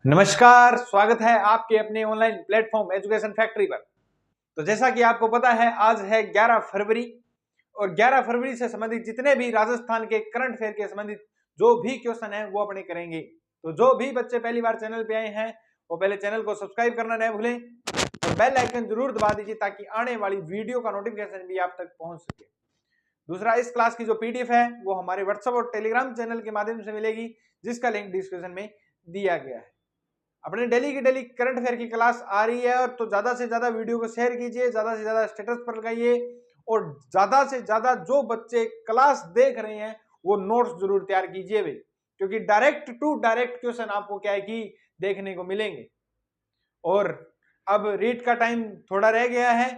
नमस्कार, स्वागत है आपके अपने ऑनलाइन प्लेटफॉर्म एजुकेशन फैक्ट्री पर। तो जैसा कि आपको पता है, आज है 11 फरवरी और 11 फरवरी से संबंधित जितने भी राजस्थान के करंट अफेयर के संबंधित जो भी क्वेश्चन है वो अपने करेंगे। तो जो भी बच्चे पहली बार चैनल पे आए हैं वो पहले चैनल को सब्सक्राइब करना न भूलें और बेल आइकन जरूर दबा दीजिए ताकि आने वाली वीडियो का नोटिफिकेशन भी आप तक पहुंच सके। दूसरा, इस क्लास की जो पीडीएफ है वो हमारे व्हाट्सएप और टेलीग्राम चैनल के माध्यम से मिलेगी, जिसका लिंक डिस्क्रिप्शन में दिया गया है। अपने डेली की डेली करंट अफेयर की क्लास आ रही है, और तो ज्यादा से ज्यादा वीडियो को शेयर कीजिए, ज्यादा से ज्यादा स्टेटस पर लगाइए और ज्यादा से ज्यादा जो बच्चे क्लास देख रहे हैं वो नोट्स जरूर तैयार कीजिए भाई, क्योंकि डायरेक्ट टू डायरेक्ट क्वेश्चन आपको क्या है कि देखने को मिलेंगे। और अब रीड का टाइम थोड़ा रह गया है,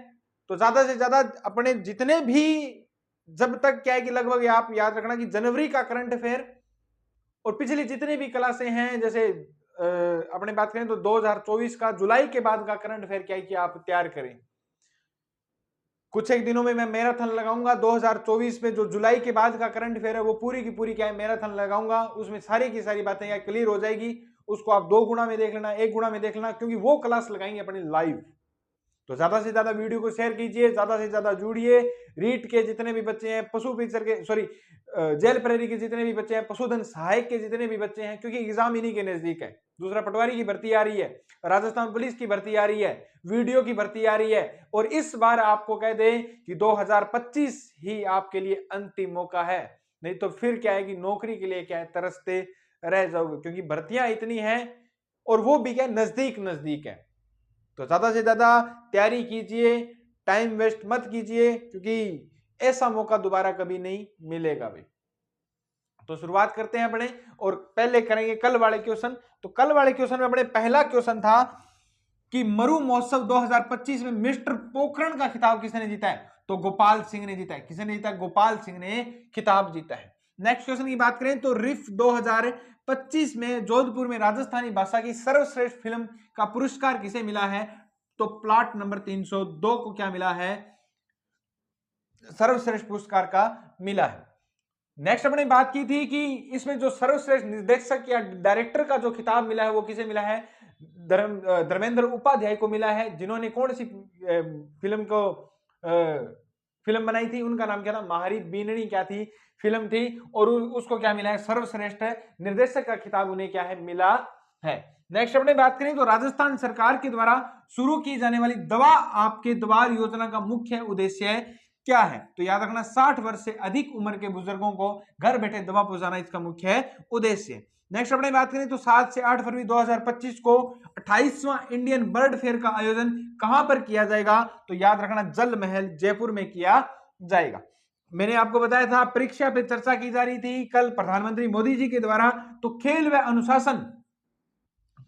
तो ज्यादा से ज्यादा अपने जितने भी, जब तक क्या है कि लगभग आप याद रखना कि जनवरी का करंट अफेयर और पिछली जितनी भी क्लासें हैं, जैसे अपने बात करें तो 2024 का जुलाई के बाद का करंट अफेयर क्या है कि आप तैयार करें। कुछ एक दिनों में मैं मैराथन लगाऊंगा 2024 में, जो जुलाई के बाद का करंट अफेयर है वो पूरी की पूरी क्या है मैराथन लगाऊंगा, उसमें सारी की सारी बातें क्या क्लियर हो जाएगी। उसको आप 2 गुना में देख लेना, 1 गुना में देख लेना, क्योंकि वो क्लास लगाएंगे अपनी लाइव। तो ज्यादा से ज्यादा वीडियो को शेयर कीजिए, ज्यादा से ज्यादा जुड़िए। रीट के जितने भी बच्चे हैं, पशु टीचर के जेल प्रहरी के जितने भी बच्चे हैं, पशुधन सहायक के जितने भी बच्चे हैं, क्योंकि एग्जाम इन्हीं के नजदीक है। दूसरा, पटवारी की भर्ती आ रही है, राजस्थान पुलिस की भर्ती आ रही है, वीडियो की भर्ती आ रही है, और इस बार आपको कह दें कि 2025 ही आपके लिए अंतिम मौका है। नहीं तो फिर क्या है कि नौकरी के लिए क्या है तरसते रह जाओगे, क्योंकि भर्तियां इतनी हैं और वो भी क्या नजदीक नजदीक है। तो ज्यादा से ज्यादा तैयारी कीजिए, टाइम वेस्ट मत कीजिए, क्योंकि ऐसा मौका दोबारा कभी नहीं मिलेगा भाई। तो शुरुआत करते हैं अपने, और पहले करेंगे कल वाले क्वेश्चन। तो कल वाले क्वेश्चन में अपने पहला क्वेश्चन था कि मरु महोत्सव 2025 में मिस्टर पोखरण का खिताब किसने जीता है? तो गोपाल सिंह ने जीता है। किसने जीता है? गोपाल सिंह ने खिताब जीता है। नेक्स्ट क्वेश्चन की बात करें तो रिफ 2025 में जोधपुर में राजस्थानी भाषा की सर्वश्रेष्ठ फिल्म का पुरस्कार किसे मिला है? तो प्लॉट नंबर 302 को क्या मिला है? सर्वश्रेष्ठ पुरस्कार का मिला है। नेक्स्ट अपने बात की थी कि इसमें जो सर्वश्रेष्ठ निर्देशक या डायरेक्टर का जो खिताब मिला है वो किसे मिला है? धर्मेंद्र उपाध्याय को मिला है, जिन्होंने कौन सी फिल्म बनाई थी? उनका नाम क्या था? महारी बीननी क्या थी फिल्म थी, और उसको क्या मिला है? सर्वश्रेष्ठ निर्देशक का खिताब उन्हें क्या है मिला है। नेक्स्ट अपने बात करें तो राजस्थान सरकार के द्वारा शुरू की जाने वाली दवा आपके द्वार योजना का मुख्य उद्देश्य क्या है? तो याद रखना 60 वर्ष से अधिक उम्र के बुजुर्गों को घर बैठे दवा पहुंचाना इसका मुख्य उद्देश्य। नेक्स्ट अपने बात करें तो 7 से 8 फरवरी 2025 को 28वां इंडियन बर्ड फेयर का आयोजन कहां पर किया जाएगा? तो याद रखना जल महल जयपुर में किया जाएगा। मैंने आपको बताया था परीक्षा पे चर्चा की जा रही थी कल प्रधानमंत्री मोदी जी के द्वारा, तो खेल व अनुशासन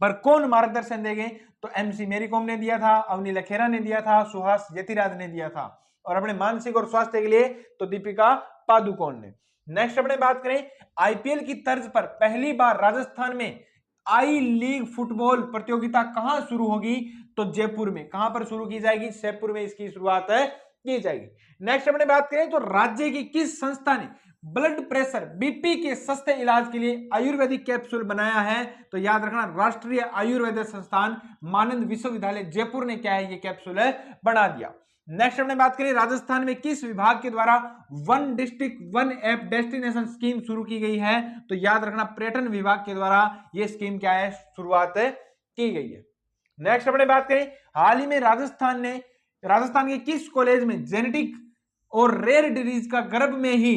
पर कौन मार्गदर्शन देंगे? तो एमसी मेरी कॉम ने दिया था, अवनी लखेरा ने दिया था, सुहास यतिराज ने दिया था, और अपने मानसिक और स्वास्थ्य के लिए तो दीपिका पादुकोण ने। नेक्स्ट अपने बात करें आईपीएल की तर्ज पर पहली बार राजस्थान में आई लीग फुटबॉल प्रतियोगिता कहां शुरू होगी? तो जयपुर में। कहां पर शुरू की जाएगी? जयपुर में इसकी शुरुआत की जाएगी। नेक्स्ट अपने बात करें तो राज्य की किस संस्था ने ब्लड प्रेशर बीपी के सस्ते इलाज के लिए आयुर्वेदिक कैप्सूल बनाया है? तो याद रखना राष्ट्रीय आयुर्वेद संस्थान मानंद विश्वविद्यालय जयपुर ने क्या है ये कैप्सूल बना दिया। नेक्स्ट हमने बात करें राजस्थान में किस विभाग के द्वारा one district one app destination scheme शुरू की गई है? तो याद रखना पर्यटन विभाग के द्वारा यह स्कीम क्या है शुरुआत की गई है। नेक्स्ट अपने बात करें हाल ही में राजस्थान के किस कॉलेज में जेनेटिक और रेयर डिजीज का गर्भ में ही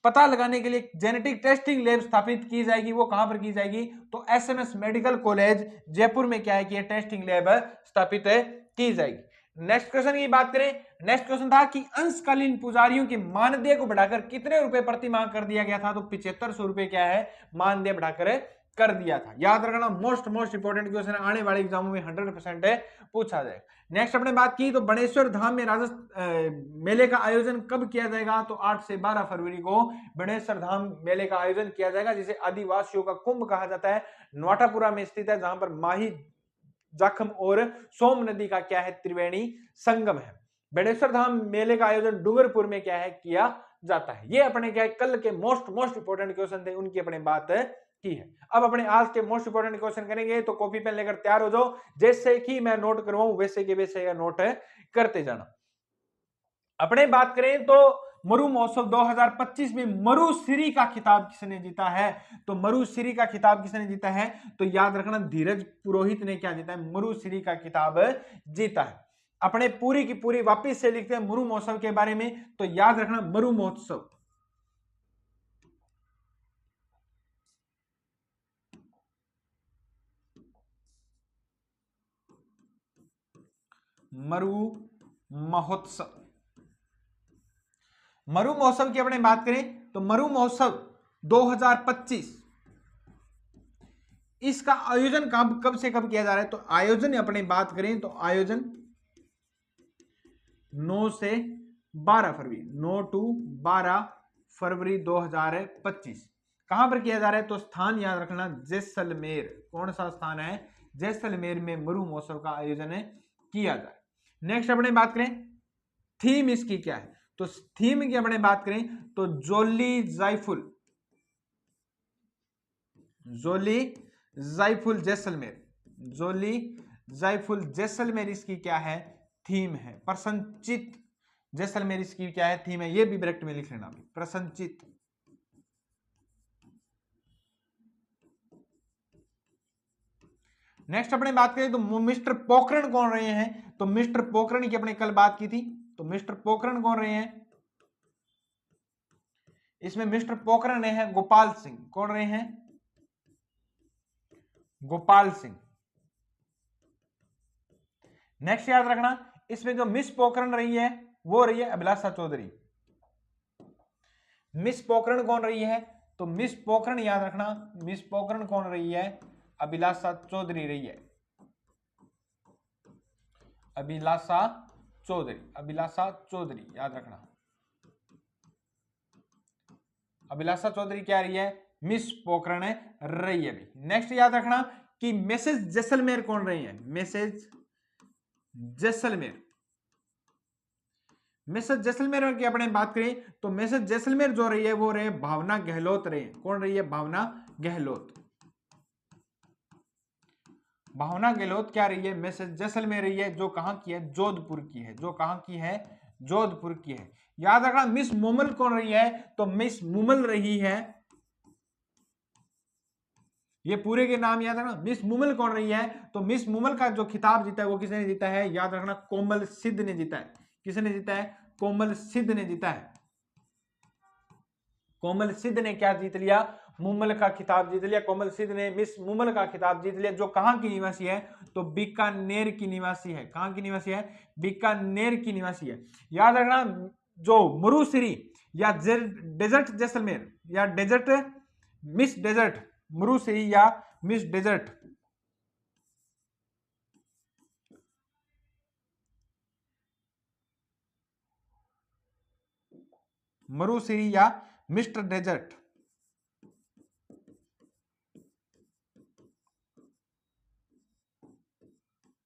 पता लगाने के लिए जेनेटिक टेस्टिंग लैब स्थापित की जाएगी? वो कहां पर की जाएगी? तो एसएमएस मेडिकल कॉलेज जयपुर में क्या है कि टेस्टिंग लैब स्थापित की जाएगी। नेक्स्ट क्वेश्चन की बात करें, नेक्स्ट क्वेश्चन था कि अंशकालीन पुजारियों के मानदेय को बढ़ाकर कितने रुपए प्रति माह कर दिया गया था? तो 7500 रुपए क्या है मानदेय बढ़ाकर कर दिया था। याद रखना मोस्ट इंपोर्टेंट क्वेश्चन आने वाले एग्जामों में 100% पूछा जाएगा। नेक्स्ट अपने बात की तो बनेश्वर धाम में मेले का आयोजन कब किया जाएगा? तो 8 से 12 फरवरी को बनेश्वर धाम मेले का आयोजन किया जाएगा, जिसे आदिवासियों का कुंभ कहा जाता है। नोटापुरा में स्थित है, जहां पर माही जाखम और सोम नदी का क्या है त्रिवेणी संगम है। बेणेश्वर धाम मेले का आयोजन डूंगरपुर में क्या है किया जाता है। ये अपने क्या है कल के मोस्ट इंपोर्टेंट क्वेश्चन थे, उनकी अपने बात की है। अब अपने आज के मोस्ट इंपोर्टेंट क्वेश्चन करेंगे, तो कॉपी पेन लेकर तैयार हो जाओ, जैसे कि मैं नोट करवाऊं वैसे के वैसे नोट करते जाना। अपने बात करें तो मरु महोत्सव 2025 में मरुश्री का खिताब किसने जीता है? तो मरुश्री का खिताब किसने जीता है? तो याद रखना धीरज पुरोहित ने क्या जीता है? मरुश्री का खिताब जीता है। अपने पूरी की पूरी वापिस से लिखते हैं मरु महोत्सव के बारे में, तो याद रखना मरु महोत्सव मरु महोत्सव। मरु महोत्सव की अपने बात करें तो मरु महोत्सव 2025 इसका आयोजन कब से कब किया जा रहा है? तो आयोजन अपने बात करें तो आयोजन 9 से 12 फरवरी 9 टू 12 फरवरी 2025 कहां पर किया जा रहा है? तो स्थान याद रखना जैसलमेर। कौन सा स्थान है? जैसलमेर में मरु महोत्सव का आयोजन किया जाए। नेक्स्ट अपने बात करें थीम इसकी क्या है? तो थीम की अपने बात करें तो जोली जायफुल, जोली जायफुल जैसलमेर, जोली जायफुल जैसलमेर इसकी क्या है? थीम है। प्रसन्नचित जैसलमेर इसकी क्या है? थीम है। ये भी ब्रैकेट में लिख लेना। प्रसन्नचित। नेक्स्ट अपने बात करें तो मिस्टर पोखरण कौन रहे हैं? तो मिस्टर पोखरण की अपने कल बात की थी, तो मिस्टर पोखरण कौन रहे हैं? इसमें मिस्टर पोखरण रहे हैं गोपाल सिंह। कौन रहे हैं? गोपाल सिंह। नेक्स्ट याद रखना इसमें जो मिस पोखरण रही है वो रही है अभिलाषा चौधरी। मिस पोखरण कौन रही है? तो मिस पोखरण याद रखना, मिस पोखरण कौन रही है? अभिलाषा चौधरी रही है। अभिलाषा चौधरी, अभिलाषा चौधरी याद रखना। अभिलाषा चौधरी क्या रही है? मिस पोखरण रही है। नेक्स्ट याद रखना कि मिसेस जैसलमेर कौन रही है? मिसेस जैसलमेर, मिसेस जैसलमेर की अपने बात करें तो मिसेस जैसलमेर जो रही है वो रहे भावना गहलोत रही है। कौन रही है? भावना गहलोत। भावना गहलोत क्या रही है? मिसेस जैसलमेर रही है, जो कहां की है? जोधपुर की है। जो कहां की है? जोधपुर की है। याद रखना मिस मुमल कौन रही है? तो मिस मुमल रही है, ये पूरे के नाम याद रखना। मिस मुमल कौन रही है? तो मिस मुमल का जो खिताब जीता है वो किसने जीता है? याद रखना कोमल सिद्ध ने जीता है। किसने जीता है? कोमल सिद्ध ने जीता है। कोमल सिद्ध ने क्या जीत लिया? मुमल का खिताब जीत लिया। कोमल सिद्ध ने मिस मुमल का खिताब जीत लिया, जो कहां की निवासी है? तो बीकानेर की निवासी है। कहां की निवासी है? बीकानेर की निवासी है। याद रखना जो मरुश्री या डेजर्ट जैसलमेर या डेजर्ट मिस डेजर्ट मरुश्री या मिस डेजर्ट, मरुश्री या मिस्टर डेजर्ट,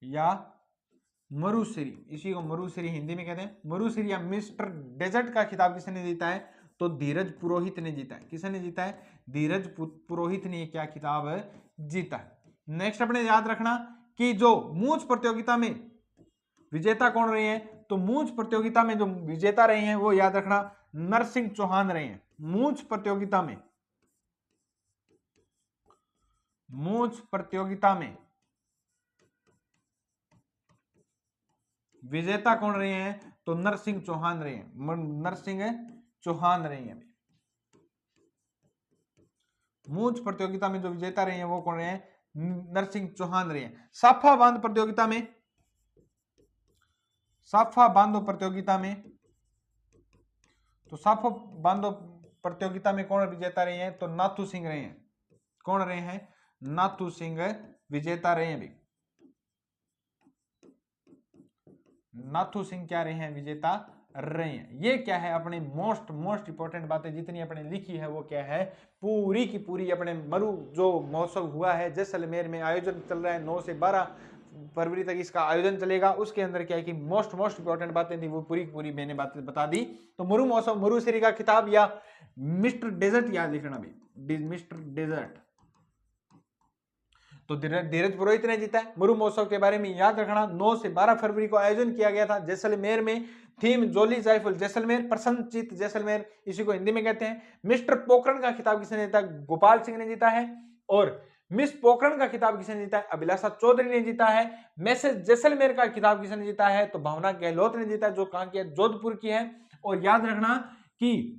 या मरुश्री, इसी को मरुश्री हिंदी में कहते हैं। मरुश्री या मिस्टर डेजर्ट का खिताब किसने जीता है? तो धीरज पुरोहित ने जीता है। किसने जीता है? धीरज पुरोहित ने क्या खिताब जीता है। नेक्स्ट अपने याद रखना कि जो मूंछ प्रतियोगिता में विजेता कौन रहे हैं? तो मूंछ प्रतियोगिता में जो विजेता रहे हैं वो याद रखना नरसिंह चौहान रहे हैं। मूंछ प्रतियोगिता में, मूंछ प्रतियोगिता में विजेता कौन रहे हैं? तो नरसिंह चौहान रहे हैं। नरसिंह चौहान रहे हैं। मूंछ प्रतियोगिता में जो विजेता रहे हैं वो कौन रहे हैं? नरसिंह चौहान रहे हैं। साफा बांध प्रतियोगिता में, साफा बांधो प्रतियोगिता में, तो साफा बांधो प्रतियोगिता में कौन विजेता रहे हैं? तो नाथू सिंह रहे हैं। कौन रहे हैं? नाथू सिंह विजेता रहे हैं। भी नाथू सिंह क्या रहे हैं? विजेता रहे हैं। ये क्या है? अपने मोस्ट इंपोर्टेंट बातें जितनी अपने लिखी है वो क्या है? पूरी की पूरी अपने मरु जो महोत्सव हुआ है जैसलमेर में आयोजन चल रहा है 9 से 12 फरवरी तक इसका आयोजन चलेगा। उसके अंदर क्या है कि मोस्ट इंपोर्टेंट बातें थी वो पूरी पूरी मैंने बातें बता दी। तो मरु महोत्सव मरुश्री का खिताब या मिस्टर डेजर्ट याद लिखना भी, मिस्टर डेजर्ट, तो धीरज पुरोहित ने जीता है। मरु महोत्सव के बारे में याद रखना 9 से 12 फरवरी को आयोजन किया गया था जैसलमेर में। थीम जोली जायफल जैसलमेर, प्रसन्नचित जैसलमेर, इसी को हिंदी में कहते हैं। मिस्टर पोखरण का खिताब किसने जीता? गोपाल सिंह ने जीता है। और मिस पोखरण का खिताब किसने जीता है? अभिलाषा चौधरी ने जीता है। मैसेज जैसलमेर का खिताब किसने जीता है? तो भावना गहलोत ने जीता है, जो कहां की है? जोधपुर की है। और याद रखना कि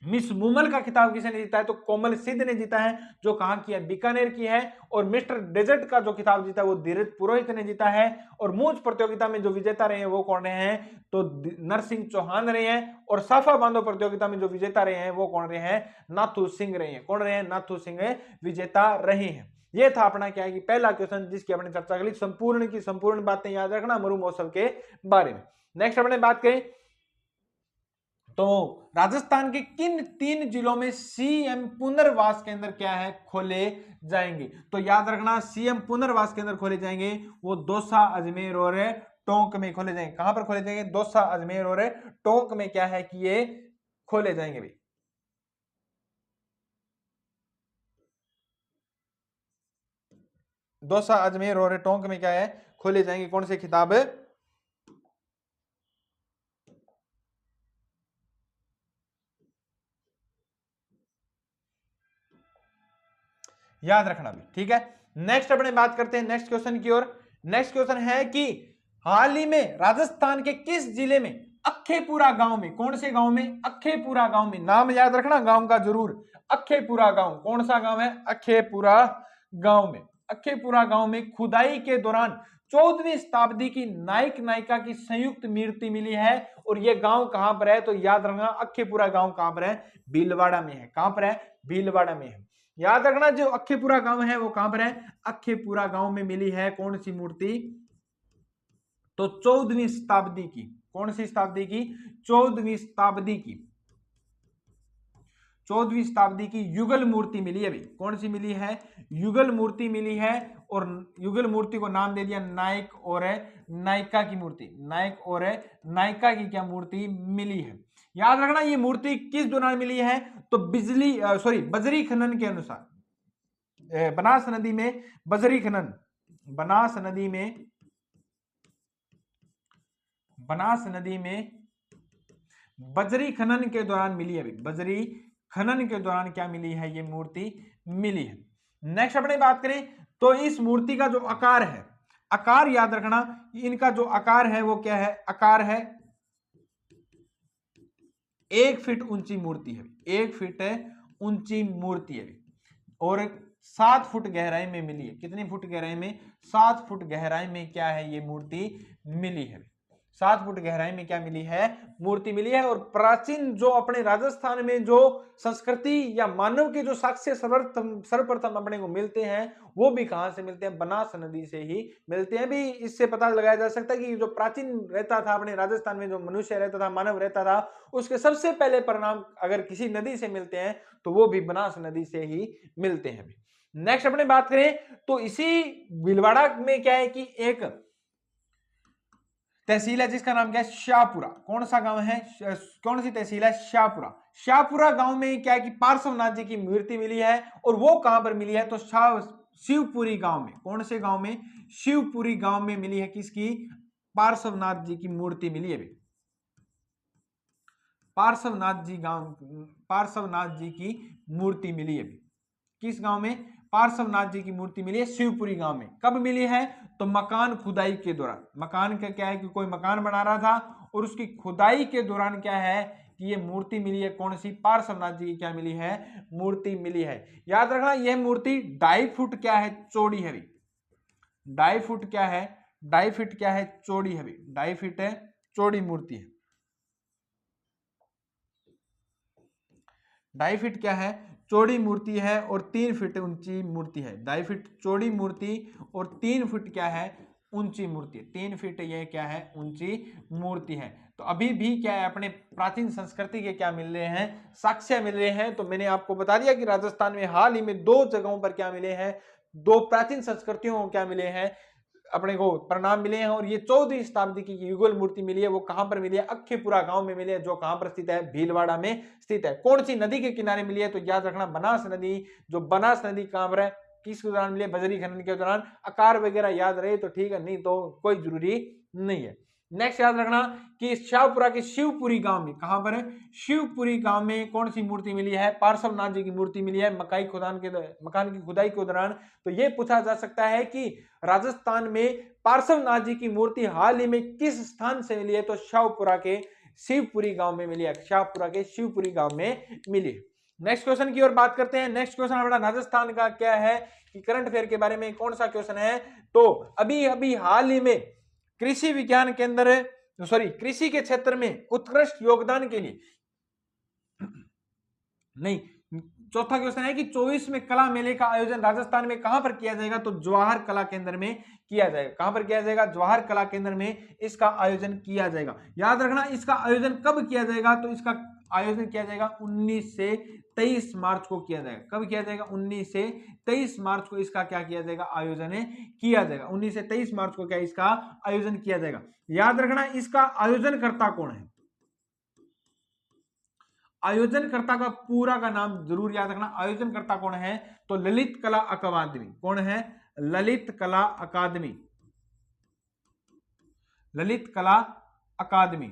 मिस मुमल का खिताब किसने जीता है? तो कोमल सिद्ध ने जीता है, जो कहां की है? बीकानेर की है। और मिस्टर डेजर्ट का जो खिताब जीता है वो धीरज पुरोहित ने जीता है। और मूंछ प्रतियोगिता में जो विजेता रहे हैं वो कौन रहे हैं? तो नरसिंह चौहान रहे हैं। और साफा बांधो प्रतियोगिता में जो विजेता रहे हैं वो कौन रहे हैं? नाथू सिंह रहे हैं। कौन रहे हैं? नाथू सिंह विजेता रहे हैं। ये था अपना क्या है कि पहला क्वेश्चन, जिसकी अपने चर्चा करी। संपूर्ण की संपूर्ण बातें याद रखना मरु महोत्सव के बारे में। नेक्स्ट अपने बात करें तो राजस्थान के किन 3 जिलों में सीएम पुनर्वास केंद्र क्या है? खोले जाएंगे। तो याद रखना सीएम पुनर्वास केंद्र खोले जाएंगे वो दौसा, अजमेर और टोंक में खोले जाएंगे। कहां पर खोले जाएंगे? दौसा, अजमेर और टोंक में क्या है कि ये खोले जाएंगे भाई। दौसा, अजमेर और टोंक में क्या है? खोले जाएंगे। कौन से खिताब? याद रखना भी, ठीक है। नेक्स्ट अपने बात करते हैं नेक्स्ट क्वेश्चन की ओर। नेक्स्ट क्वेश्चन है कि हाल ही में राजस्थान के किस जिले में अक्खेपुरा गांव में, कौन से गांव में? अक्खेपुरा गांव में। नाम याद रखना गांव का जरूर, अक्खेपुरा गांव। कौन सा गांव है? अक्खेपुरा गांव में। अक्खेपुरा गांव में खुदाई के दौरान 14वीं शताब्दी की नायक नायिका की संयुक्त मूर्ति मिली है। और यह गांव कहां पर है? तो याद रखना अक्खेपुरा गांव कहां पर है? भीलवाड़ा में है। कहां पर है? भीलवाड़ा में है। याद रखना जो अक्खेपुरा गांव है वो कहां पर है? अक्खेपुरा गांव में मिली है कौन सी मूर्ति? तो 14वीं शताब्दी की। कौन सी शताब्दी की? 14वीं शताब्दी की। 14वीं शताब्दी की युगल मूर्ति मिली है भाई। कौन सी मिली है? युगल मूर्ति मिली है। और युगल मूर्ति को नाम दे दिया नायक और नायिका की मूर्ति। नायक और नायिका की क्या मूर्ति मिली है? याद रखना ये मूर्ति किस दौरान मिली है? तो बजरी खनन के अनुसार बनास नदी में बजरी खनन, बनास नदी में बजरी खनन के दौरान मिली है। बजरी खनन के दौरान क्या मिली है? ये मूर्ति मिली है। नेक्स्ट अपने बात करें तो इस मूर्ति का जो आकार है, आकार याद रखना, इनका जो आकार है वो क्या है? आकार है 1 फीट ऊंची मूर्ति है। 1 फीट ऊंची मूर्ति है और 7 फुट गहराई में मिली है। कितनी फुट गहराई में? 7 फुट गहराई में क्या है? ये मूर्ति मिली है। 7 फुट गहराई में क्या मिली है? मूर्ति मिली है। और प्राचीन जो अपने राजस्थान में जो संस्कृति या मानव के जो साक्ष्य सर्वप्रथम अपने को मिलते हैं वो भी कहां से मिलते हैं? बनास नदी से ही मिलते हैं भी। इससे पता लगाया जा सकता है कि जो प्राचीन रहता था अपने राजस्थान में, जो मनुष्य रहता था, मानव रहता था, उसके सबसे पहले परिणाम अगर किसी नदी से मिलते हैं तो वो भी बनास नदी से ही मिलते हैं। नेक्स्ट अपने बात करें तो इसी भीलवाड़ा में क्या है कि एक तहसील है जिसका नाम क्या है? शाहपुरा। कौन सा गांव है? कौन सी तहसील है? शाहपुरा। शाहपुरा गांव में क्या है कि पार्श्वनाथ जी की मूर्ति मिली है। और वो कहां पर मिली है? तो शिवपुरी गांव में। कौन से गांव में? शिवपुरी गांव में मिली है। किसकी? पार्श्वनाथ जी की मूर्ति मिली है। पार्श्वनाथ जी की मूर्ति मिली है। किस गांव में? पार्श्वनाथ जी की मूर्ति मिली है शिवपुरी गांव में। कब मिली है? तो मकान खुदाई के दौरान। मकान का क्या है कि कोई मकान बना रहा था और उसकी खुदाई के दौरान क्या है कि ये मूर्ति मिली है। कौन सी? पार्श्वनाथ जी की क्या मिली है? मूर्ति मिली है। याद रखना यह मूर्ति 2.5 फुट क्या है? चौड़ी है। 2.5 फुट क्या है? 2.5 फीट क्या है? चौड़ी है। 2.5 फीट है चौड़ी मूर्ति है। 2.5 फीट क्या है? चौड़ी मूर्ति है और 3 फीट ऊंची मूर्ति है। 2.5 फीट चौड़ी मूर्ति और 3 फीट क्या है? ऊंची मूर्ति। 3 फीट ये क्या है? ऊंची मूर्ति है। तो अभी भी क्या है अपने प्राचीन संस्कृति के क्या मिल रहे हैं? साक्ष्य मिल रहे हैं। तो मैंने आपको बता दिया कि राजस्थान में हाल ही में 2 जगहों पर क्या मिले हैं? 2 प्राचीन संस्कृतियों को क्या मिले हैं? अपने को परिणाम मिले हैं। और ये 14वीं शताब्दी की युगल मूर्ति मिली है। वो कहां पर मिली है? अक्खेपुरा गांव में मिली है, जो कहां पर स्थित है? भीलवाड़ा में स्थित है। कौन सी नदी के किनारे मिली है? तो याद रखना बनास नदी। जो बनास नदी कहां पर है? किस दौरान मिली है? बजरी खनन के दौरान। आकार वगैरह याद रहे तो ठीक है, नहीं तो कोई जरूरी नहीं है। नेक्स्ट याद रखना कि शाहपुरा के शिवपुरी गांव में, कहां पर है? शिवपुरी गांव में कौन सी मूर्ति मिली है? पार्श्वनाथ जी की मूर्ति मिली है मकान की खुदाई के दौरान। तो यह पूछा जा सकता है कि राजस्थान में पार्श्वनाथ जी की मूर्ति हाल ही में किस स्थान से मिली है? तो शाहपुरा के शिवपुरी गांव में मिली है, शाहपुरा के शिवपुरी गांव में मिली है। नेक्स्ट क्वेश्चन की ओर बात करते हैं। नेक्स्ट क्वेश्चन हमारा राजस्थान का क्या है कि करंट अफेयर के बारे में कौन सा क्वेश्चन है? तो अभी अभी हाल ही में कृषि विज्ञान केंद्र कृषि के क्षेत्र में उत्कृष्ट योगदान के लिए, नहीं, चौथा क्वेश्चन है कि 24वें कला मेले का आयोजन राजस्थान में कहां पर किया जाएगा? तो जवाहर कला केंद्र में किया जाएगा। कहां पर किया जाएगा? जवाहर कला केंद्र में इसका आयोजन किया जाएगा। याद रखना इसका आयोजन कब किया जाएगा? तो इसका आयोजन किया जाएगा 19 से 23 मार्च को किया जाएगा। कब किया जाएगा? 19 से 23 मार्च को इसका क्या किया जाएगा? आयोजन किया जाएगा। 19 से 23 मार्च को क्या इसका आयोजन किया जाएगा। याद रखना इसका आयोजनकर्ता कौन है? आयोजनकर्ता का पूरा का नाम जरूर याद रखना। आयोजनकर्ता कौन है? तो ललित कला अकादमी। कौन है? ललित कला अकादमी। ललित कला अकादमी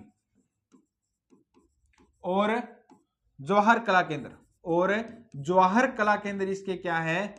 और जवाहर कला केंद्र, और जवाहर कला केंद्र इसके क्या है?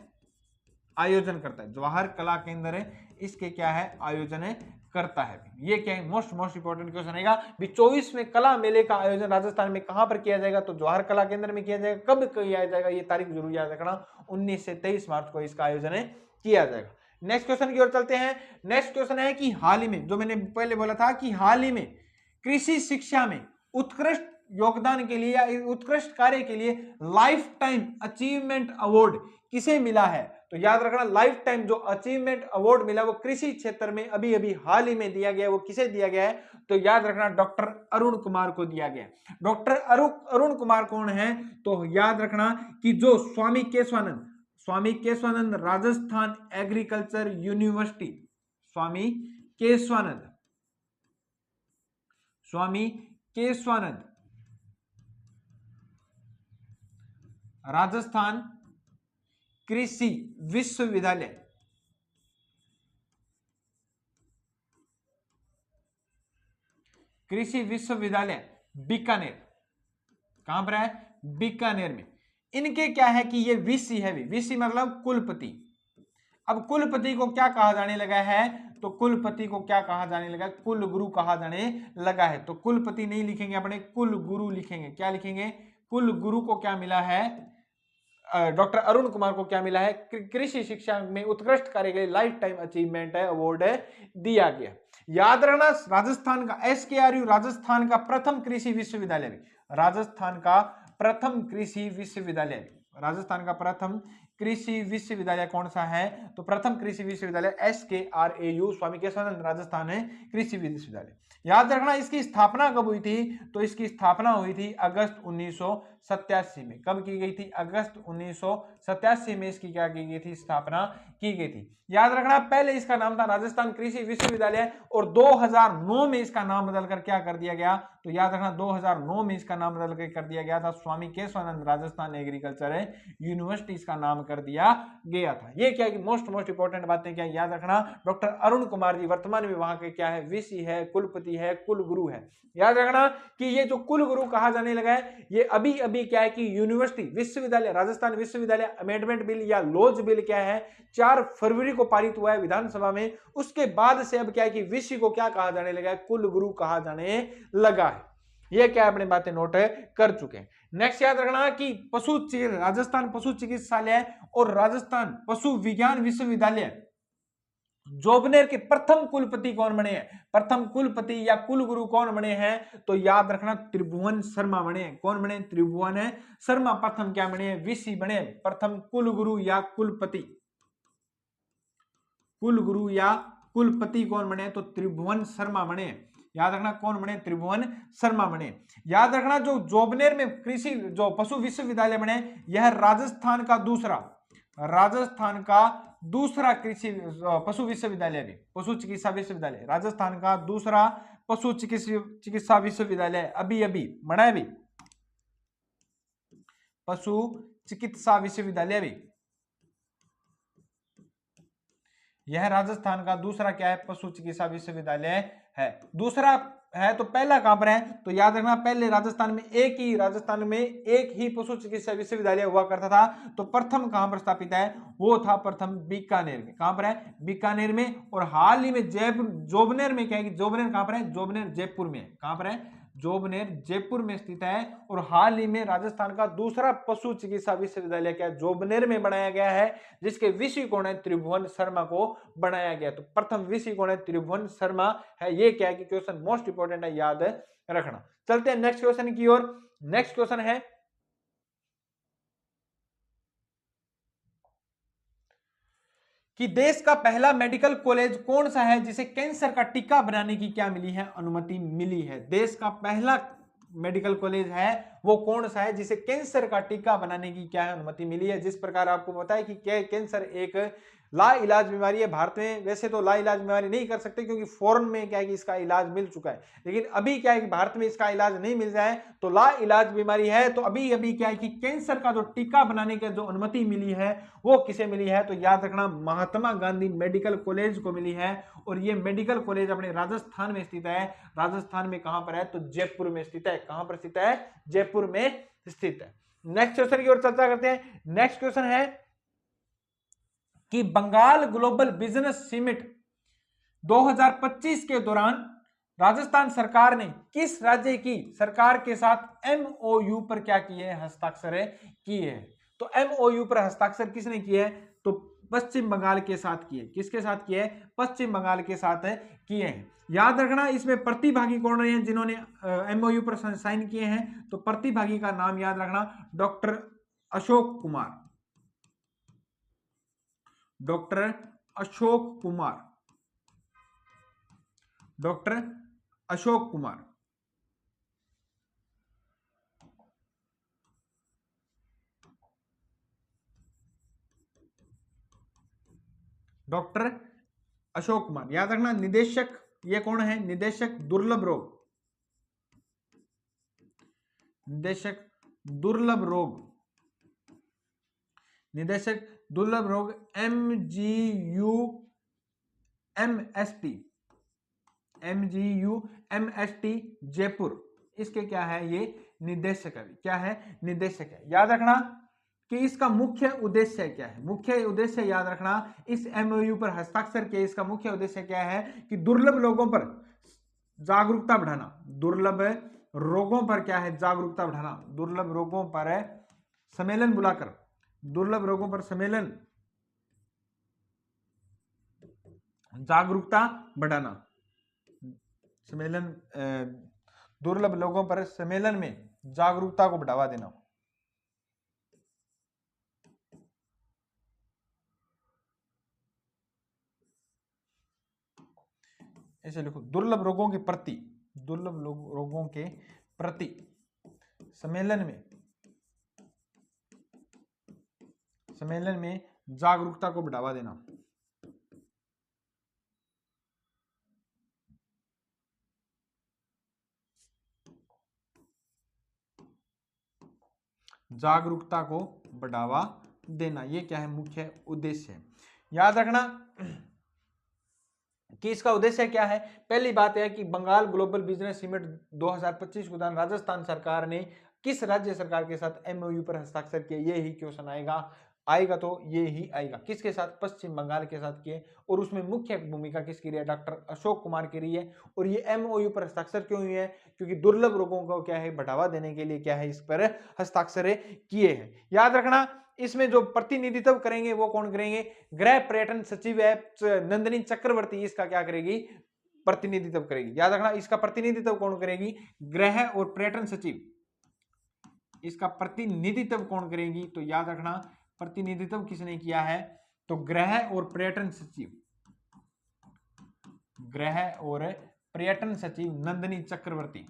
आयोजन करता है। जवाहर कला केंद्र इसके क्या है? आयोजन करता है। ये क्या है? मोस्ट इंपॉर्टेंट क्वेश्चन रहेगा। 24वें कला मेले का आयोजन राजस्थान में कहां पर किया जाएगा? तो जवाहर कला केंद्र में किया जाएगा। कब किया जाएगा? ये तारीख जरूर याद रखना, 19 से 23 मार्च को इसका आयोजन किया जाएगा। नेक्स्ट क्वेश्चन की ओर चलते हैं। नेक्स्ट क्वेश्चन है कि हाल ही में, जो मैंने पहले बोला था कि हाल ही में कृषि शिक्षा में उत्कृष्ट योगदान के लिए या उत्कृष्ट कार्य के लिए लाइफ टाइम अचीवमेंट अवार्ड किसे मिला है? तो याद रखना लाइफ टाइम जो अचीवमेंट अवार्ड मिला वो कृषि क्षेत्र में अभी अभी हाल ही में दिया गया। वो किसे दिया गया है? तो याद रखना डॉक्टर अरुण कुमार को दिया गया। डॉक्टर अरुण कुमार कौन है? तो याद रखना कि जो स्वामी केशवानंद राजस्थान एग्रीकल्चर यूनिवर्सिटी, स्वामी केशवानंद राजस्थान कृषि विश्वविद्यालय, बीकानेर। कहां पर है? बीकानेर में। इनके क्या है कि ये वीसी है। वीसी मतलब कुलपति। अब कुलपति को क्या कहा जाने लगा है? तो कुलपति को क्या कहा जाने लगा? कुल गुरु कहा जाने लगा है। तो कुलपति नहीं लिखेंगे अपने, कुल गुरु लिखेंगे। क्या लिखेंगे? कुल गुरु को क्या मिला है? डॉक्टर अरुण कुमार को क्या मिला है? कृषि शिक्षा में उत्कृष्ट कार्य के लिए लाइफ टाइम अचीवमेंट अवार्ड दिया गया। याद रखना राजस्थान का SKRU राजस्थान का प्रथम कृषि विश्वविद्यालय भी, राजस्थान का प्रथम कृषि विश्वविद्यालय कौन सा है? तो प्रथम कृषि विश्वविद्यालय SKRAU स्वामी केशवानंद राजस्थान है कृषि विश्वविद्यालय। याद रखना इसकी स्थापना कब हुई थी? तो इसकी स्थापना हुई थी अगस्त 1987 में। कब की गई थी? अगस्त 1987 में इसकी क्या की गई थी? स्थापना की गई थी। याद रखना पहले इसका नाम था राजस्थान कृषि विश्वविद्यालय और 2009 में इसका नाम बदलकर क्या कर दिया गया? तो याद रखना 2009 में इसका नाम बदलकर कर दिया गया था स्वामी केशवानंद राजस्थान एग्रीकल्चर यूनिवर्सिटी इसका नाम कर दिया गया था। ये क्या है? मोस्ट इंपॉर्टेंट बातें क्या याद रखना। डॉक्टर अरुण कुमार जी वर्तमान में वहां के क्या है? वीसी है, कुलपति है, कुल गुरु है। याद रखना कि ये जो कुल गुरु कहा जाने लगा है ये अभी अभी क्या है कि यूनिवर्सिटी विश्वविद्यालय राजस्थान विश्वविद्यालय अमेंडमेंट बिल या लॉज बिल क्या है 4 फरवरी को पारित हुआ है विधानसभा में। उसके बाद से अब क्या है कि वीसी को क्या कहा जाने लगा है? कुल गुरु कहा जाने लगा है। ये क्या अपने बातें नोट कर चुके हैं। नेक्स्ट याद रखना कि राजस्थान पशु चिकित्सालय और राजस्थान पशु विज्ञान विश्वविद्यालय जोबनेर के प्रथम कुलपति कौन बने हैं? प्रथम कुलपति या कुलगुरु कौन बने हैं? तो याद रखना त्रिभुवन शर्मा बने हैं। कौन बने? त्रिभुवन शर्मा प्रथम क्या बने? वीसी बने। प्रथम कुलगुरु या कुलपति कौन बने? तो त्रिभुवन शर्मा बने। याद रखना कौन बने? त्रिभुवन शर्मा बने। याद रखना जो जोबनेर में कृषि जो पशु विश्वविद्यालय बने यह राजस्थान का दूसरा कृषि पशु विश्वविद्यालय भी, पशु चिकित्सा विश्वविद्यालय राजस्थान का दूसरा पशु चिकित्सा विश्वविद्यालय अभी बना है भी, पशु चिकित्सा विश्वविद्यालय भी यह राजस्थान का दूसरा क्या है, पशु चिकित्सा विश्वविद्यालय है। दूसरा है तो पहला कहां पर है, तो याद रखना पहले राजस्थान में एक ही पशु चिकित्सा विश्वविद्यालय हुआ करता था। तो प्रथम कहां पर स्थापित है, वो था प्रथम बीकानेर में। कहां पर है, बीकानेर में। और हाल ही में जयपुर जोबनेर में क्या है, जोबनेर कहां पर है, जोबनेर जयपुर में। कहां पर है, जोबनेर जयपुर में स्थित है। और हाल ही में राजस्थान का दूसरा पशु चिकित्सा विश्वविद्यालय क्या जोबनेर में बनाया गया है, जिसके वीसी कौन है, त्रिभुवन शर्मा को बनाया गया। तो प्रथम वीसी कौन है, त्रिभुवन शर्मा है। ये क्या है कि क्वेश्चन मोस्ट इंपोर्टेंट है, याद रखना। चलते हैं नेक्स्ट क्वेश्चन की ओर। नेक्स्ट क्वेश्चन है कि देश का पहला मेडिकल कॉलेज कौन सा है जिसे कैंसर का टीका बनाने की क्या मिली है, अनुमति मिली है। देश का पहला मेडिकल कॉलेज है वो कौन सा है जिसे कैंसर का टीका बनाने की क्या है, अनुमति मिली है। जिस प्रकार आपको पता है कि कैंसर एक लाइलाज बीमारी है। भारत में वैसे तो लाइलाज बीमारी नहीं कर सकते क्योंकि फॉरेन में क्या है कि इसका इलाज मिल चुका है, लेकिन अभी क्या है कि भारत में इसका इलाज नहीं मिल रहा है, तो लाइलाज बीमारी है। तो अभी अभी क्या है कि कैंसर का जो टीका बनाने की जो अनुमति मिली है वो किसे मिली है, तो याद रखना महात्मा गांधी मेडिकल कॉलेज को मिली है। और ये मेडिकल कॉलेज अपने राजस्थान में स्थित है। राजस्थान में कहां पर है, तो जयपुर में स्थित है। कहां पर स्थित है, जयपुर में स्थित है। नेक्स्ट क्वेश्चन की ओर चर्चा करते हैं। नेक्स्ट क्वेश्चन है कि बंगाल ग्लोबल बिजनेस समिट 2025 के दौरान राजस्थान सरकार ने किस राज्य की सरकार के साथ एमओयू पर क्या किए हैं, हस्ताक्षर किए हैं। तो एमओयू पर हस्ताक्षर किसने किए हैं, तो पश्चिम बंगाल के साथ किए। किसके साथ किए, पश्चिम बंगाल के साथ किए हैं। याद रखना इसमें प्रतिभागी कौन रहे हैं जिन्होंने एमओयू पर साइन किए हैं, तो प्रतिभागी का नाम याद रखना, doctor Ashok Kumar. Doctor Ashok Kumar, doctor Ashok Kumar. Doctor Ashok Kumar याद रखना। निदेशक ये कौन है, निदेशक दुर्लभ रोग, निदेशक दुर्लभ रोग, निदेशक दुर्लभ रोग MGUMST, MGUMST जयपुर। इसके क्या है, ये निदेशक है। क्या है, निदेशक है। याद रखना कि इसका मुख्य उद्देश्य क्या है। मुख्य उद्देश्य याद रखना, इस एमओयू पर हस्ताक्षर किए इसका मुख्य उद्देश्य क्या है कि दुर्लभ लोगों पर जागरूकता बढ़ाना। दुर्लभ रोगों पर क्या है, जागरूकता बढ़ाना। दुर्लभ रोगों पर सम्मेलन बुलाकर, दुर्लभ रोगों पर सम्मेलन, जागरूकता बढ़ाना। सम्मेलन, दुर्लभ लोगों पर सम्मेलन में जागरूकता को बढ़ावा देना। ऐसे लिखो, दुर्लभ रोगों के प्रति, दुर्लभ रोगों के प्रति सम्मेलन में जागरूकता को बढ़ावा देना। जागरूकता को बढ़ावा देना, ये क्या है, मुख्य उद्देश्य है। याद रखना कि इसका उद्देश्य क्या है। पहली बात है कि बंगाल ग्लोबल बिजनेस समिट 2025 के दौरान राजस्थान सरकार ने किस राज्य सरकार के साथ एमओयू पर हस्ताक्षर किए, ये ही क्वेश्चन आएगा तो ये ही आएगा। किसके साथ, पश्चिम बंगाल के साथ किए। और उसमें मुख्य भूमिका किसकी रही है, डॉक्टर अशोक कुमार की रही है। और ये एमओयू पर हस्ताक्षर क्यों हुए हैं, क्योंकि दुर्लभ रोगों को क्या है, बढ़ावा देने के लिए क्या है, इस पर हस्ताक्षर किए हैं। याद रखना इसमें जो प्रतिनिधित्व करेंगे वो कौन करेंगे, गृह पर्यटन सचिव है नंदिनी चक्रवर्ती, इसका क्या करेगी, प्रतिनिधित्व करेगी। याद रखना इसका प्रतिनिधित्व कौन करेगी, गृह और पर्यटन सचिव, इसका प्रतिनिधित्व कौन करेगी, तो याद रखना प्रतिनिधित्व किसने किया है, तो गृह और पर्यटन सचिव, गृह और पर्यटन सचिव नंदिनी चक्रवर्ती,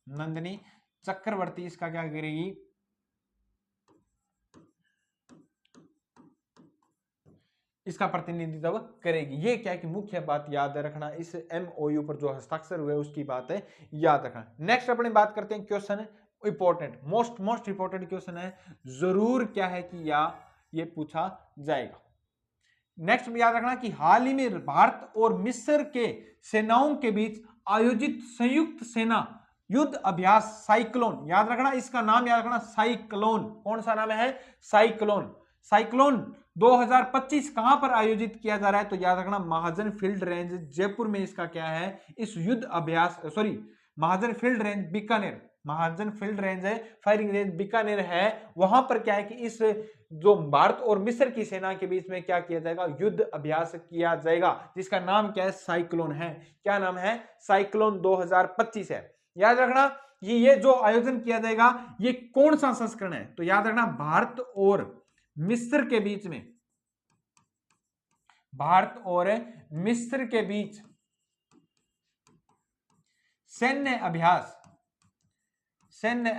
नंदिनी चक्रवर्ती इसका क्या करेगी, इसका प्रतिनिधित्व करेगी। ये क्या है कि मुख्य बात याद रखना, इस एमओयू पर जो हस्ताक्षर हुए उसकी बात है याद रखना। नेक्स्ट अपने बात करते हैं question important, most important question है, जरूर क्या है कि या ये पूछा जाएगा। नेक्स्ट याद रखना कि हाल ही में भारत और मिस्र के सेनाओं के बीच आयोजित संयुक्त सेना युद्ध अभ्यास साइक्लोन, याद रखना इसका नाम, याद रखना साइक्लोन, कौन सा नाम है, साइक्लोन। साइक्लोन 2025 कहां पर आयोजित किया जा रहा है, तो याद रखना महाजन फील्ड रेंज जयपुर में इसका क्या है, इस युद्ध अभ्यास, सॉरी महाजन फील्ड रेंज बीकानेर, महाजन फील्ड रेंज है, फायरिंग रेंज बीकानेर है, वहां पर क्या है कि इस जो भारत और मिस्र की सेना के बीच में क्या किया जाएगा, युद्ध अभ्यास किया जाएगा, जिसका नाम क्या है, साइक्लोन है। क्या नाम है, साइक्लोन 2025 है। याद रखना ये जो आयोजन किया जाएगा ये कौन सा संस्करण है, तो याद रखना भारत और मिस्र के बीच में, भारत और मिस्र के बीच सैन्य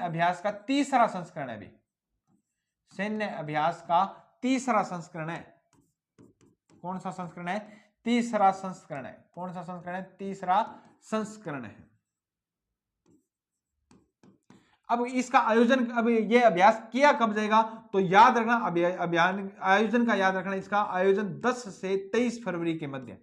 अभ्यास का तीसरा संस्करण है, भी सैन्य अभ्यास का तीसरा संस्करण है। कौन सा संस्करण है, तीसरा संस्करण है। कौन सा संस्करण है, तीसरा संस्करण है। अब इसका आयोजन, अब ये अभ्यास किया कब जाएगा, तो याद रखना अभियान आयोजन का, याद रखना इसका आयोजन 10 से 23 फरवरी के मध्य,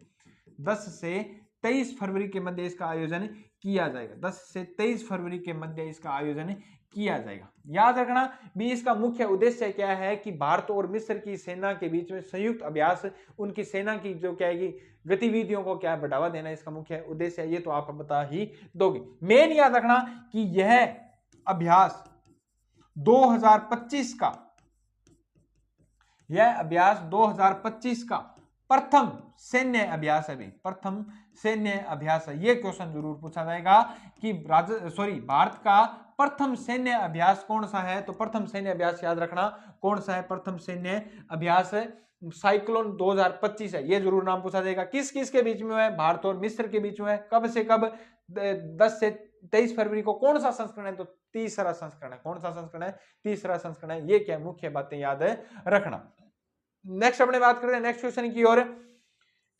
10 से 23 फरवरी के मध्य इसका आयोजन किया जाएगा, 10 से 23 फरवरी के मध्य इसका आयोजन किया जाएगा। याद रखना भी इसका मुख्य उद्देश्य क्या है कि भारत और मिस्र की सेना के बीच में संयुक्त अभ्यास, उनकी सेना की जो क्या है कि गतिविधियों को क्या बढ़ावा देना, इसका मुख्य उद्देश्य है। ये तो आप बता ही दोगे। मेन याद रखना कि यह अभ्यास 2025 का, यह अभ्यास 2025 का प्रथम सैन्य अभ्यास है, प्रथम सैन्य अभ्यास है। यह क्वेश्चन जरूर पूछा जाएगा कि भारत का प्रथम सैन्य अभ्यास कौन सा है, तो प्रथम सैन्य अभ्यास याद रखना कौन सा है, प्रथम सैन्य अभ्यास साइक्लोन 2025 है। यह जरूर नाम पूछा जाएगा। किस किस के बीच में है, भारत और मिस्र के बीच में है, कब से कब, 10 से 23 फरवरी को। कौन सा संस्करण है, तो तीसरा संस्करण है। कौन सा संस्करण है, तीसरा संस्करण है। ये क्या मुख्य बातें याद रखना। नेक्स्ट अपने बात करते हैं नेक्स्ट क्वेश्चन की ओर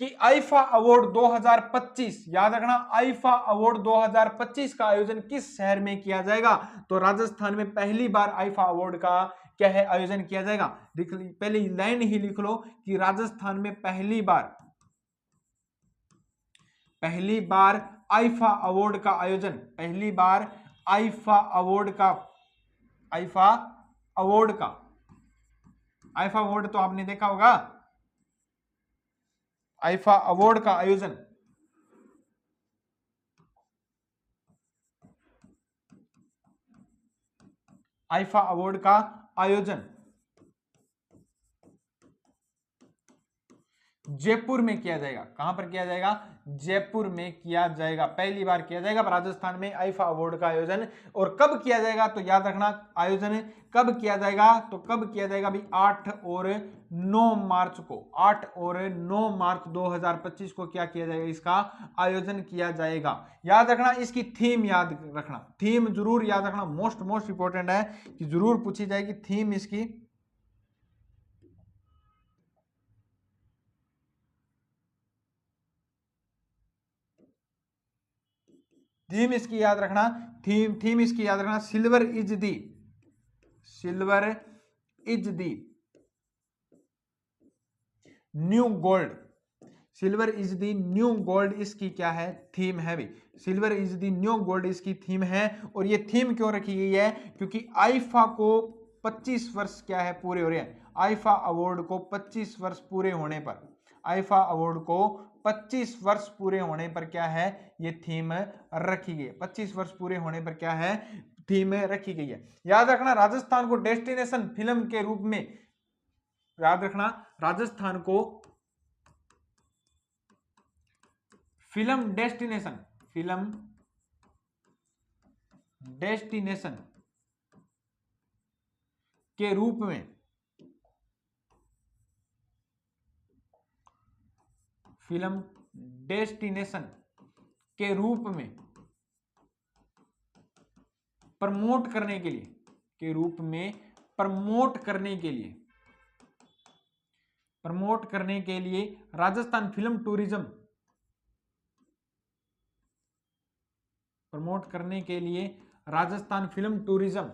कि आईफा अवार्ड 2025, याद रखना आईफा अवार्ड 2025 का आयोजन किस शहर में किया जाएगा, तो राजस्थान में पहली बार आईफा अवार्ड का क्या है, आयोजन किया जाएगा। पहली लाइन ही लिख लो कि राजस्थान में पहली बार आईफा अवार्ड का आयोजन, पहली बार आईफा अवार्ड तो आपने देखा होगा, आईफा अवार्ड का आयोजन, आईफा अवार्ड का आयोजन जयपुर में किया जाएगा। कहां पर किया जाएगा, जयपुर में किया जाएगा, पहली बार किया जाएगा राजस्थान में आईफा अवार्ड का आयोजन। और कब किया जाएगा, तो याद रखना आयोजन कब किया जाएगा, तो कब किया जाएगा भी 8 और 9 मार्च को, 8 और 9 मार्च 2025 को क्या किया जाएगा, इसका आयोजन किया जाएगा। याद रखना इसकी थीम, याद रखना थीम जरूर याद रखना, मोस्ट इंपोर्टेंट है कि जरूर पूछी जाएगी थीम इसकी। थीम इसकी याद रखना, थीम इसकी याद रखना, silver is the new gold, silver is the new gold इसकी क्या है, थीम है भी, silver is the new gold इसकी थीम है। और ये थीम क्यों रखी गई है, क्योंकि आईफा को 25 वर्ष क्या है पूरे हो रहे हैं, आईफा अवार्ड को 25 वर्ष पूरे होने पर, आईफा अवार्ड को 25 वर्ष पूरे होने पर क्या है, ये थीम रखी गई है, 25 वर्ष पूरे होने पर क्या है, थीम रखी गई है। याद रखना राजस्थान को डेस्टिनेशन फिल्म के रूप में, याद रखना राजस्थान को फिल्म डेस्टिनेशन के रूप में, फिल्म डेस्टिनेशन के रूप में प्रमोट करने के लिए, प्रमोट करने के लिए राजस्थान फिल्म टूरिज्म, प्रमोट करने के लिए Rajasthan film tourism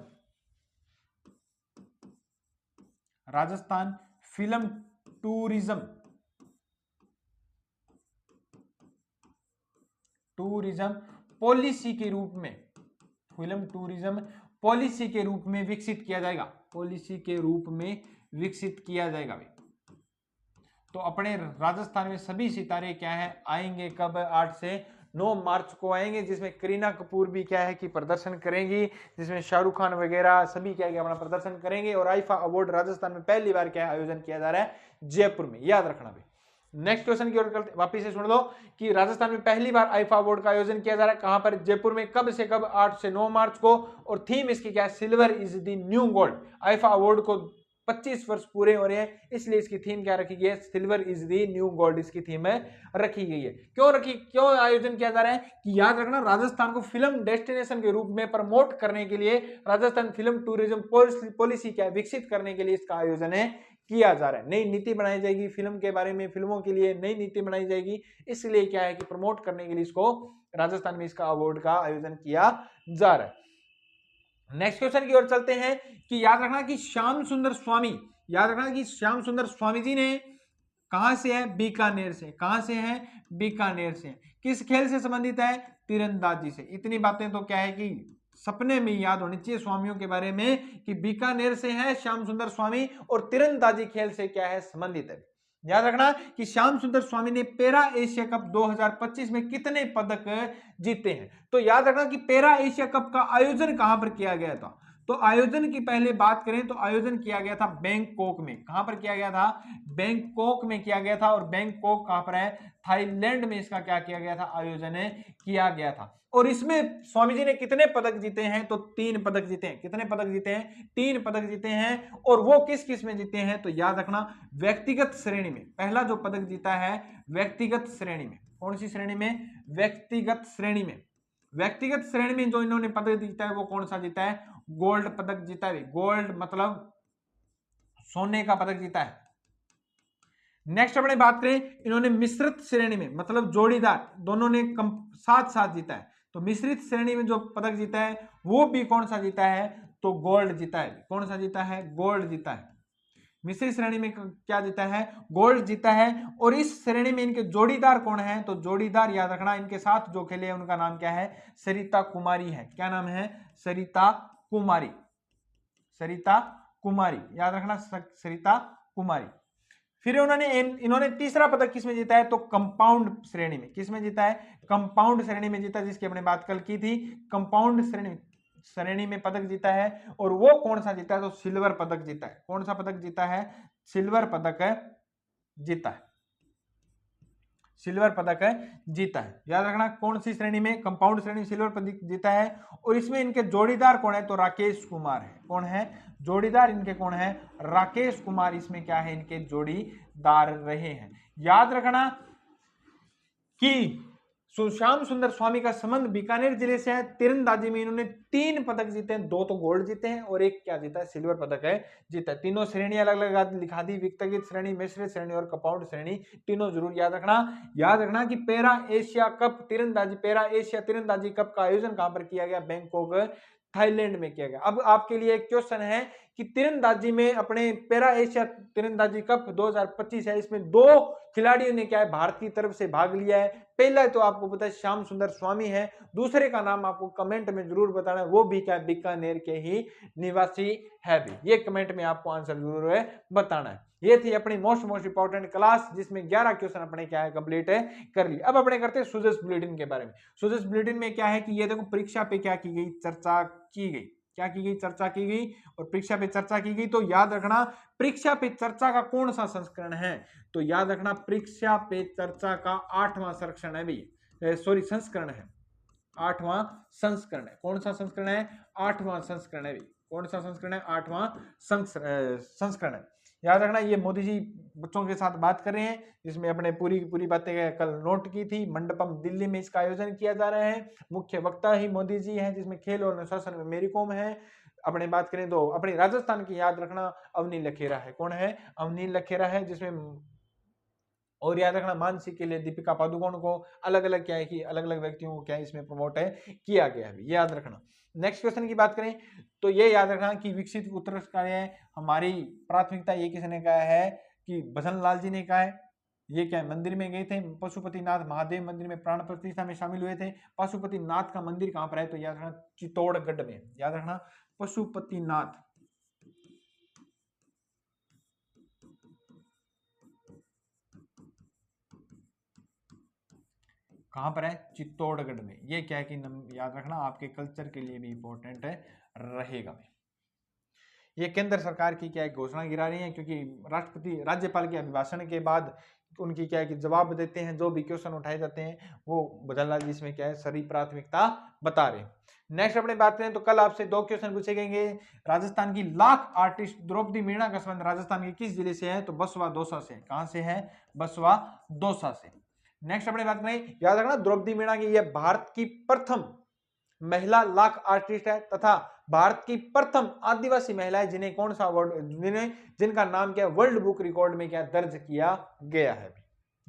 tourism policy के रूप में, फिल्म टूरिज्म पॉलिसी के रूप में विकसित किया जाएगा, पॉलिसी के रूप में विकसित किया जाएगा भाई। तो अपने राजस्थान में सभी सितारे क्या है आएंगे, कब 8 से 9 मार्च को आएंगे, जिसमें करीना कपूर भी क्या है कि प्रदर्शन करेंगी, जिसमें शाहरुख खान वगैरह सभी क्या है कि अपना प्रदर्शन करेंगे। और आईफा अवार्ड राजस्थान में पहली बार क्या है आयोजन किया जा रहा है, जयपुर में, याद रखना भाई। नेक्स्ट क्वेश्चन की ओर करते, वापिस से सुन लो कि राजस्थान में पहली बार आईफा अवार्ड का आयोजन किया जा रहा है, कहां पर, जयपुर में, कब से कब, 8 से 9 मार्च को। और थीम इसकी क्या है, silver is the new gold. IIFA award को 25 वर्ष पूरे हो रहे हैं, इसलिए इसकी थीम क्या रखी गई है, silver is the new gold इसकी थीम है रखी गई है। क्यों आयोजन किया जा रहा है कि याद रखना राजस्थान को फिल्म डेस्टिनेशन के रूप में प्रमोट करने के लिए, राजस्थान फिल्म टूरिज्म पॉलिसी क्या विकसित करने के लिए इसका आयोजन है किया जा रहा है। नई नीति बनाई जाएगी फिल्म के बारे में, फिल्मों के लिए नई नीति बनाई जाएगी, इसलिए क्या है कि प्रमोट करने के लिए इसको राजस्थान में इसका अवार्ड का आयोजन किया जा रहा है। नेक्स्ट क्वेश्चन की ओर चलते हैं कि याद रखना कि श्याम सुंदर स्वामी, याद रखना कि श्याम सुंदर स्वामी जी ने कहां से है, बीकानेर से, कहां से है, बीकानेर से। किस खेल से संबंधित है, तीरंदाजी से। इतनी बातें तो क्या है कि सपने में याद होनी चाहिए स्वामियों के बारे में कि बीकानेर से है श्याम सुंदर स्वामी और तीरंदाजी खेल से क्या है संबंधित है। याद रखना कि श्याम सुंदर स्वामी ने पैरा एशिया कप 2025 में कितने पदक जीते हैं। तो याद रखना कि पैरा एशिया कप का आयोजन कहां पर किया गया था, तो आयोजन की पहले बात करें तो आयोजन किया गया था बैंकॉक में। कहां पर किया गया था, बैंकॉक में किया गया था। और बैंकॉक कहां पर है, थाईलैंड में इसका क्या किया गया था, आयोजन किया गया था। और इसमें स्वामी जी ने कितने पदक जीते हैं, तो 3 पदक जीते हैं। कितने पदक जीते हैं, 3 पदक जीते हैं। और वो किस किस में जीते हैं, तो याद रखना व्यक्तिगत श्रेणी में पहला जो पदक जीता है व्यक्तिगत श्रेणी में। कौन सी श्रेणी में, व्यक्तिगत श्रेणी में। व्यक्तिगत श्रेणी में जो इन्होंने पदक जीता है वो कौन सा जीता है, गोल्ड पदक जीता है। गोल्ड मतलब सोने का पदक जीता है। नेक्स्ट अपने बात करें, इन्होंने मिश्रित श्रेणी में मतलब जोड़ीदार दोनों ने साथ साथ जीता है। तो मिश्रित श्रेणी में जो पदक जीता है वो भी कौन सा जीता है, तो गोल्ड जीता है। कौन सा जीता है, गोल्ड जीता है। मिश्रित श्रेणी में क्या जीता है, गोल्ड जीता है। और इस श्रेणी में इनके जोड़ीदार कौन है, तो जोड़ीदार याद रखना इनके साथ जो खेले उनका नाम क्या है, सरिता कुमारी है। क्या नाम है, सरिता कुमारी। सरिता कुमारी याद रखना, सरिता कुमारी। फिर इन्होंने तीसरा पदक किसमें जीता है, तो कंपाउंड श्रेणी में। किसमें जीता है, कंपाउंड श्रेणी में जीता, जिसकी हमने बात कल की थी। कंपाउंड श्रेणी में पदक जीता है। और वो कौन सा जीता है, तो सिल्वर पदक जीता है। कौन सा पदक जीता है, सिल्वर पदक जीता है। सिल्वर पदक जीता है। याद रखना कौन सी श्रेणी में, कंपाउंड श्रेणी में सिल्वर पदक जीता है। और इसमें इनके जोड़ीदार कौन है, तो राकेश कुमार है। कौन है, जोड़ीदार इनके कौन है, राकेश कुमार इसमें क्या है, इनके जोड़ीदार रहे हैं। याद रखना कि श्याम सुंदर स्वामी का संबंध बीकानेर जिले से है। तीरंदाजी में इन्होंने 3 पदक जीते हैं, 2 तो गोल्ड जीते हैं और 1 क्या जीता है, सिल्वर पदक जीता है। तीनों श्रेणी अलग अलग लिखा दी, व्यक्तिगत श्रेणी, मिश्रित श्रेणी और कंपाउंड श्रेणी, तीनों जरूर याद रखना। याद रखना कि पैरा एशिया कप तीरंदाजी, पैरा एशिया तीरंदाजी कप का आयोजन कहां पर किया गया, बैंकॉक थाईलैंड में किया गया। अब आपके लिए एक क्वेश्चन है कि तीरंदाजी में अपने पैरा एशिया तीरंदाजी कप 2025 है, इसमें 2 खिलाड़ियों ने क्या है भारत की तरफ से भाग लिया है। पहला तो आपको पता है श्याम सुंदर स्वामी है, दूसरे का नाम आपको कमेंट में जरूर बताना है, वो भी क्या बीकानेर के ही निवासी है भी। ये कमेंट में आपको आंसर जरूर बताना है। ये थी अपनी मोस्ट इंपॉर्टेंट क्लास, जिसमें 11 क्वेश्चन अपने क्या है कंप्लीट कर लिए। अब अपने करते हैं सुजस बुलेटिन के बारे में। सुजस बुलेटिन में क्या है कि ये देखो परीक्षा पे क्या की गई, चर्चा की गई। क्या की गई, चर्चा की गई। और परीक्षा पे चर्चा की गई तो याद रखना परीक्षा पे चर्चा का कौन सा संस्करण है, तो याद रखना परीक्षा पे चर्चा का 8वां संस्करण है भाई, सॉरी संस्करण है, 8वां संस्करण है। कौन सा संस्करण है, 8वां संस्करण है भाई। कौन सा संस्करण है, 8वां संस्करण है। याद रखना ये मोदी जी बच्चों के साथ बात कर रहे हैं, जिसमें अपने पूरी बातें कल नोट की थी। मंडपम दिल्ली में इसका आयोजन किया जा रहा है, मुख्य वक्ता ही मोदी जी हैं, जिसमें खेल और अनुशासन में मेरी कॉम है। अपने बात करें तो अपनी राजस्थान की याद रखना अवनी लखेरा है। कौन है, अवनी लखेरा है, जिसमें और याद रखना मानसी के लिए दीपिका पादुकोण को अलग अलग क्या है कि अलग अलग व्यक्तियों को क्या है इसमें प्रमोट किया गया है, ये याद रखना। नेक्स्ट क्वेश्चन की बात करें तो ये याद रखना कि विकसित उत्तराखंड हमारी प्राथमिकता, ये किसने कहा है कि भजन लाल जी ने कहा है। ये क्या है, मंदिर में गए थे, पशुपतिनाथ महादेव मंदिर में प्राण प्रतिष्ठा में शामिल हुए थे। पशुपतिनाथ का मंदिर कहां पर है, तो याद रखना चित्तौड़गढ़ में, याद रखना पशुपतिनाथ कहां पर है, चित्तौड़गढ़ में। ये क्या है कि याद रखना आपके कल्चर के लिए भी इंपॉर्टेंट है रहेगा। ये केंद्र सरकार की क्या है घोषणा गिरा रही है, क्योंकि राष्ट्रपति राज्यपाल के अभिभाषण के बाद उनकी क्या है कि जवाब देते हैं, जो भी क्वेश्चन उठाए जाते हैं वो बदललाल जी इसमें क्या है सारी प्राथमिकता बता रहे हैं। नेक्स्ट अपने बात करें तो कल आपसे 2 क्वेश्चन पूछे गए। राजस्थान की लाख आर्टिस्ट द्रौपदी मीणा का संबंध राजस्थान के किस जिले से है, तो बसवा दौसा से। कहां से है, बसवा दौसा से। नेक्स्ट अपने बात करें, याद रखना द्रौपदी मीणा की यह भारत की प्रथम महिला लाख आर्टिस्ट है तथा भारत की प्रथम आदिवासी महिला है जिन्हें कौन सा अवार्ड, जिनका नाम क्या वर्ल्ड बुक रिकॉर्ड में क्या दर्ज किया गया है।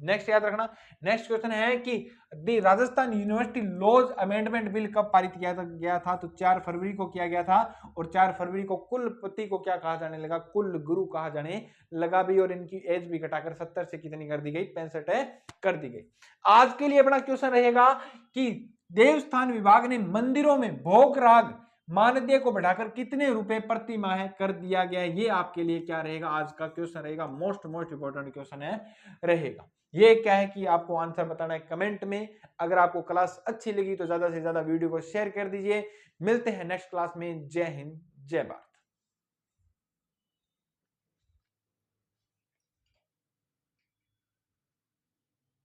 नेक्स्ट याद रखना, नेक्स्ट क्वेश्चन है कि the Rajasthan university laws amendment bill कब पारित किया गया था, तो 4 फरवरी को किया गया था। और 4 फरवरी को कुलपति को क्या कहा जाने लगा, कुल गुरु कहा जाने लगा भी। और इनकी एज भी घटाकर 70 से कितनी कर दी गई, 65 कर दी गई। आज के लिए अपना क्वेश्चन रहेगा कि देवस्थान विभाग ने मंदिरों में भोग राग मानदेय को बढ़ाकर कितने रुपए प्रति माह कर दिया गया है। ये आपके लिए क्या रहेगा, आज का क्वेश्चन रहेगा, मोस्ट इंपॉर्टेंट क्वेश्चन है रहेगा। ये क्या है कि आपको आंसर बताना है कमेंट में। अगर आपको क्लास अच्छी लगी तो ज्यादा से ज्यादा वीडियो को शेयर कर दीजिए। मिलते हैं नेक्स्ट क्लास में। जय हिंद, जय भारत।